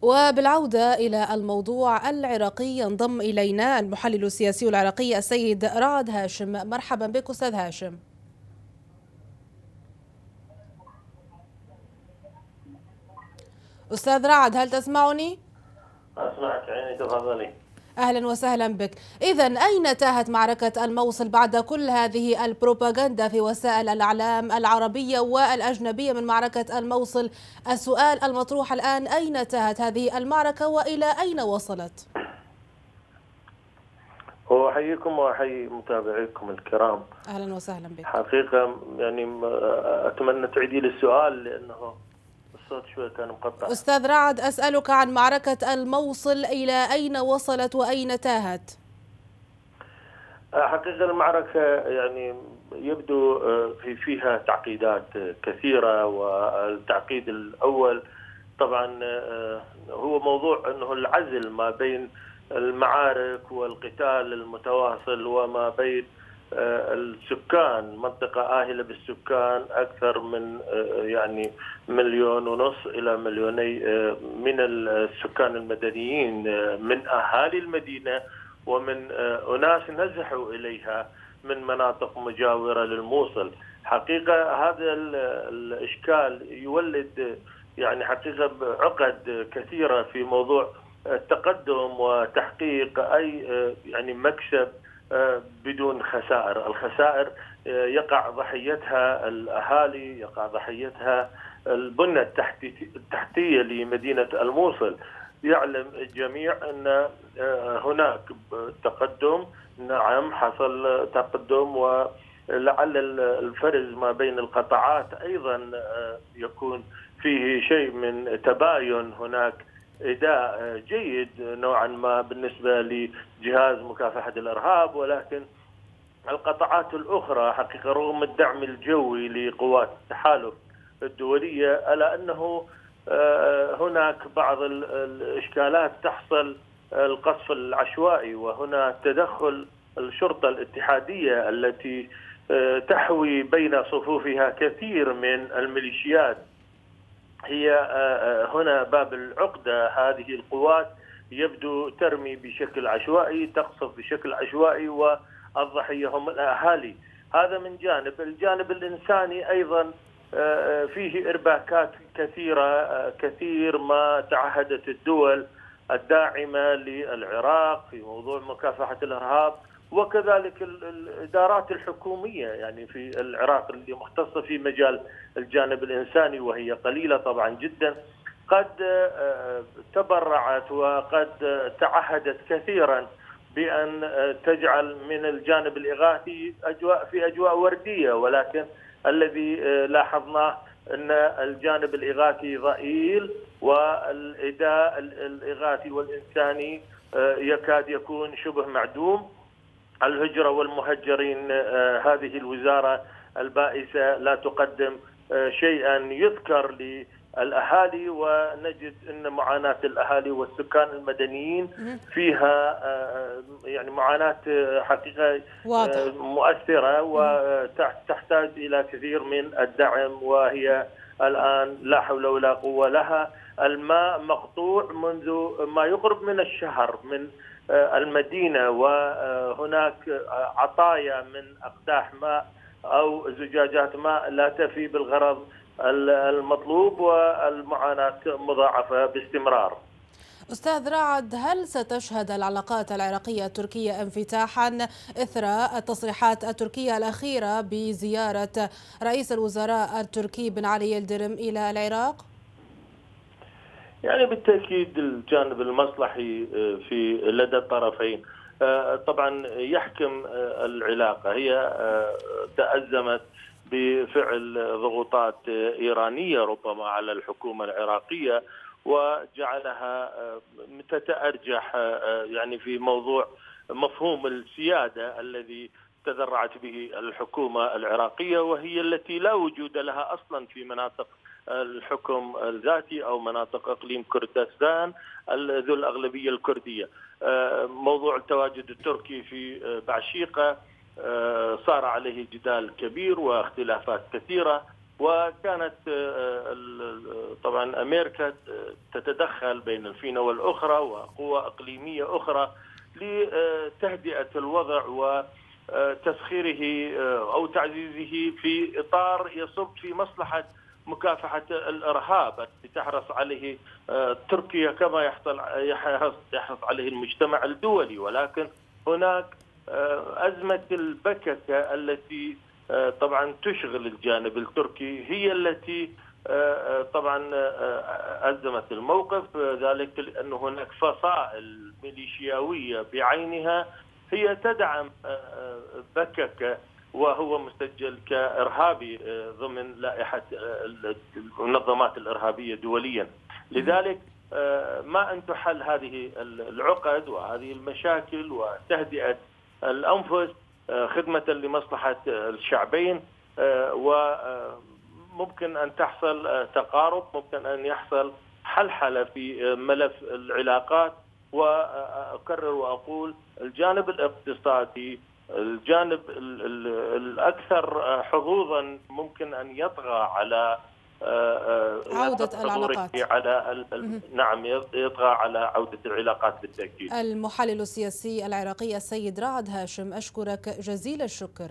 وبالعودة إلى الموضوع العراقي ينضم إلينا المحلل السياسي العراقي السيد رعد هاشم. مرحبا بك أستاذ هاشم. أستاذ رعد، هل تسمعني؟ أسمعك عيني، تفضلي. أهلا وسهلا بك. إذن أين تاهت معركة الموصل بعد كل هذه البروباغندا في وسائل الإعلام العربية والأجنبية من معركة الموصل؟ السؤال المطروح الآن: أين تاهت هذه المعركة وإلى أين وصلت؟ وأحييكم وأحيي متابعيكم الكرام. أهلا وسهلا بك. حقيقة يعني أتمنى تعيدي لي السؤال لأنه الصوت شوي كان مقطع. أستاذ رعد، أسألك عن معركة الموصل، إلى أين وصلت وأين تاهت؟ حقيقة المعركة يعني يبدو فيها تعقيدات كثيرة، والتعقيد الأول طبعا هو موضوع أنه العزل ما بين المعارك والقتال المتواصل وما بين السكان، منطقة آهلة بالسكان، أكثر من يعني 1.5 إلى 2 مليون من السكان المدنيين، من أهالي المدينة ومن أناس نزحوا إليها من مناطق مجاورة للموصل. حقيقة هذا الإشكال يولد يعني حقيقة عقد كثيرة في موضوع التقدم وتحقيق أي يعني مكسب بدون خسائر. الخسائر يقع ضحيتها الأهالي، يقع ضحيتها البنى التحتية لمدينة الموصل. يعلم الجميع أن هناك تقدم، نعم حصل تقدم، ولعل الفرز ما بين القطاعات أيضا يكون فيه شيء من تباين. هناك أداء جيد نوعا ما بالنسبة لجهاز مكافحة الإرهاب، ولكن القطاعات الأخرى حقيقة رغم الدعم الجوي لقوات التحالف الدولية، ألا أنه هناك بعض الإشكالات تحصل، القصف العشوائي، وهنا تدخل الشرطة الاتحادية التي تحوي بين صفوفها كثير من الميليشيات. هي هنا باب العقدة. هذه القوات يبدو ترمي بشكل عشوائي، تقصف بشكل عشوائي، والضحية هم الأهالي. هذا من جانب. الجانب الإنساني أيضا فيه إرباكات كثيرة، كثير ما تعهدت الدول الداعمة للعراق في موضوع مكافحة الإرهاب، وكذلك الإدارات الحكومية يعني في العراق اللي مختصة في مجال الجانب الإنساني، وهي قليلة طبعا جدا، قد تبرعت وقد تعهدت كثيرا بأن تجعل من الجانب الإغاثي أجواء وردية، ولكن الذي لاحظناه أن الجانب الإغاثي ضئيل، والإداء الإغاثي والإنساني يكاد يكون شبه معدوم. الهجرة والمهجرين، هذه الوزارة البائسة لا تقدم شيئا يذكر للأهالي، ونجد أن معاناة الأهالي والسكان المدنيين فيها يعني معاناة حقيقة مؤثرة، وتحتاج إلى كثير من الدعم، وهي الآن لا حول ولا قوة لها. الماء مقطوع منذ ما يقرب من الشهر من المدينة، وهناك عطايا من أقداح ماء أو زجاجات ماء لا تفي بالغرض المطلوب، والمعاناة مضاعفة باستمرار. أستاذ رعد، هل ستشهد العلاقات العراقية التركية انفتاحا إثر التصريحات التركية الأخيرة بزيارة رئيس الوزراء التركي بن علي يلدرم إلى العراق؟ يعني بالتأكيد الجانب المصلحي في لدى الطرفين طبعا يحكم العلاقة. هي تأزمت بفعل ضغوطات إيرانية ربما على الحكومة العراقية، وجعلها تتأرجح يعني في موضوع مفهوم السيادة الذي تذرعت به الحكومة العراقية، وهي التي لا وجود لها أصلا في مناطق الحكم الذاتي أو مناطق إقليم كردستان ذو الأغلبية الكردية. موضوع التواجد التركي في بعشيقة صار عليه جدال كبير واختلافات كثيرة. وكانت طبعا أمريكا تتدخل بين الفينة والأخرى وقوى إقليمية أخرى لتهدئة الوضع وتسخيره أو تعزيزه في إطار يصب في مصلحة مكافحة الإرهاب التي تحرص عليه تركيا كما يحرص عليه المجتمع الدولي. ولكن هناك أزمة البككة التي طبعا تشغل الجانب التركي هي التي طبعا أزمت الموقف، ذلك لأن هناك فصائل ميليشياوية بعينها هي تدعم بككة وهو مسجل كإرهابي ضمن لائحة المنظمات الإرهابية دوليا. لذلك ما أن تحل هذه العقد وهذه المشاكل وتهدئة الأنفس خدمة لمصلحة الشعبين، وممكن أن تحصل تقارب، ممكن أن يحصل حلحلة في ملف العلاقات. وأكرر وأقول الجانب الاقتصادي الجانب الأكثر حظوظا ممكن أن يطغى على عودة العلاقات. نعم، يطغى على عودة العلاقات بالتأكيد. المحلل السياسي العراقي السيد رعد هاشم، أشكرك جزيل الشكر.